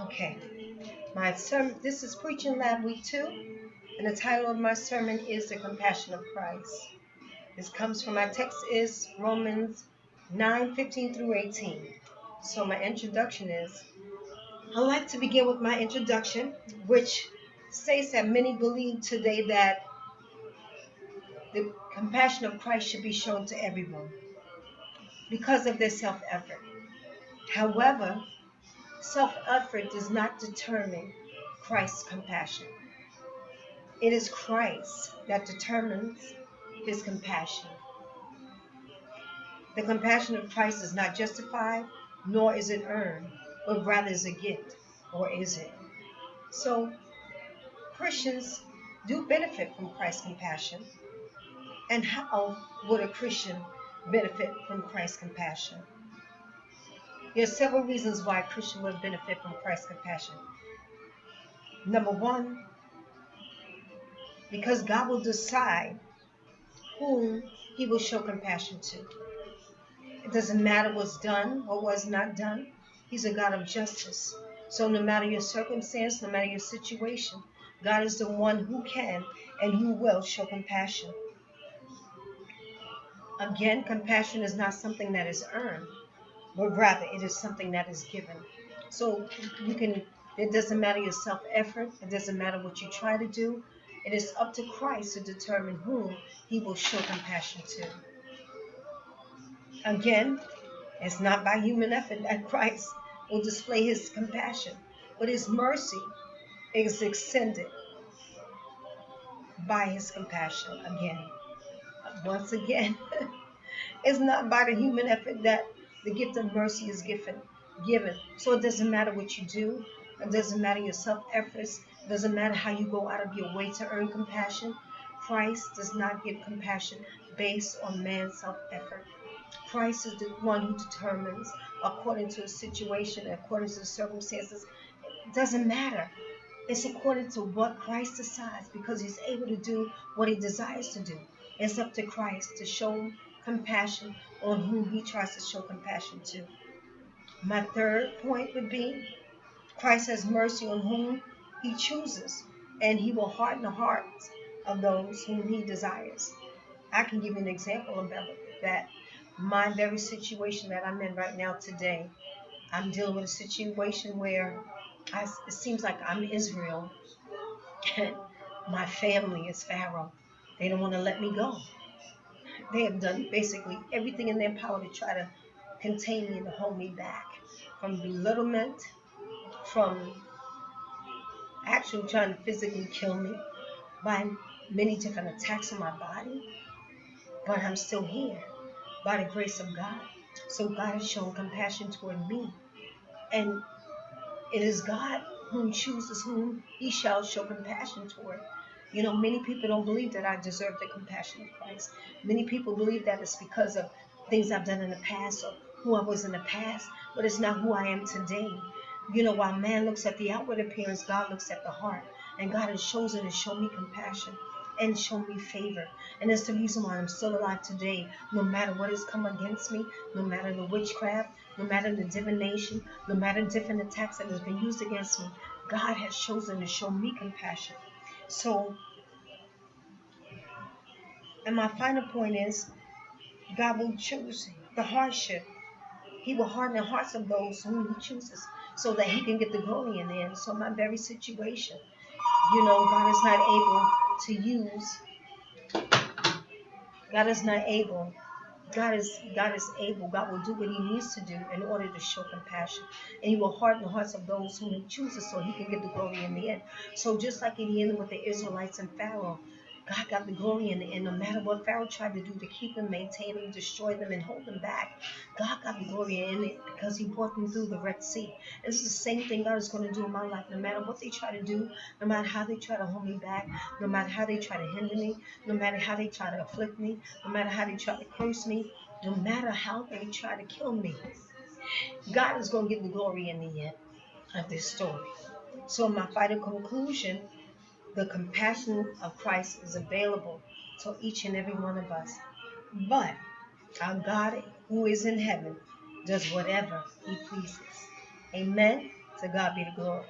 Okay, my sermon. This is Preaching Lab Week 2, and the title of my sermon is The Compassion of Christ. This comes from my text is Romans 9:15 through 18. So my introduction is, I like to begin with my introduction, which states that many believe today that the compassion of Christ should be shown to everyone because of their self-effort. However, self-effort does not determine Christ's compassion. It is Christ that determines his compassion. The compassion of Christ is not justified, nor is it earned, but rather is a gift, or is it? So, Christians do benefit from Christ's compassion. And how would a Christian benefit from Christ's compassion? There are several reasons why a Christian would benefit from Christ's compassion. Number one, because God will decide whom he will show compassion to. It doesn't matter what's done or what's not done. He's a God of justice. So no matter your circumstance, no matter your situation, God is the one who can and who will show compassion. Again, compassion is not something that is earned, but rather it is something that is given. So it doesn't matter your self-effort. It doesn't matter what you try to do. It is up to Christ to determine whom he will show compassion to. Again, it's not by human effort that Christ will display his compassion, but his mercy is extended by his compassion. Once again, it's not by the human effort that the gift of mercy is given. So it doesn't matter what you do. It doesn't matter your self-efforts. It doesn't matter how you go out of your way to earn compassion. Christ does not give compassion based on man's self-effort. Christ is the one who determines according to the situation, according to the circumstances. It doesn't matter. It's according to what Christ decides because he's able to do what he desires to do. It's up to Christ to show compassion on whom he tries to show compassion to. My third point would be Christ has mercy on whom he chooses, and he will harden the hearts of those whom he desires. I can give you an example about that. My very situation that I'm in right now today, I'm dealing with a situation where it seems like I'm Israel and my family is Pharaoh. They don't want to let me go. They have done basically everything in their power to try to contain me and to hold me back from belittlement, from actually trying to physically kill me by many different attacks on my body. But I'm still here by the grace of God. So God has shown compassion toward me. And it is God whom chooses whom he shall show compassion toward. You know, many people don't believe that I deserve the compassion of Christ. Many people believe that it's because of things I've done in the past or who I was in the past, but it's not who I am today. You know, while man looks at the outward appearance, God looks at the heart. And God has chosen to show me compassion and show me favor. And that's the reason why I'm still alive today. No matter what has come against me, no matter the witchcraft, no matter the divination, no matter different attacks that has been used against me, God has chosen to show me compassion. So, and my final point is, God will choose the hardship. He will harden the hearts of those whom he chooses so that he can get the glory in the end. So my very situation, you know, God is not able to use, God is not able God is able. God will do what he needs to do in order to show compassion. And he will harden the hearts of those whom he chooses so he can get the glory in the end. So just like in the end with the Israelites and Pharaoh, God got the glory in the end. No matter what Pharaoh tried to do to keep them, maintain them, destroy them, and hold them back, God got the glory in it because he brought them through the Red Sea. And it's the same thing God is going to do in my life. No matter what they try to do, no matter how they try to hold me back, no matter how they try to hinder me, no matter how they try to afflict me, no matter how they try to curse me, no matter how they try to kill me, God is going to get the glory in the end of this story. So my final conclusion, the compassion of Christ is available to each and every one of us. But our God who is in heaven does whatever he pleases. Amen. To God be the glory.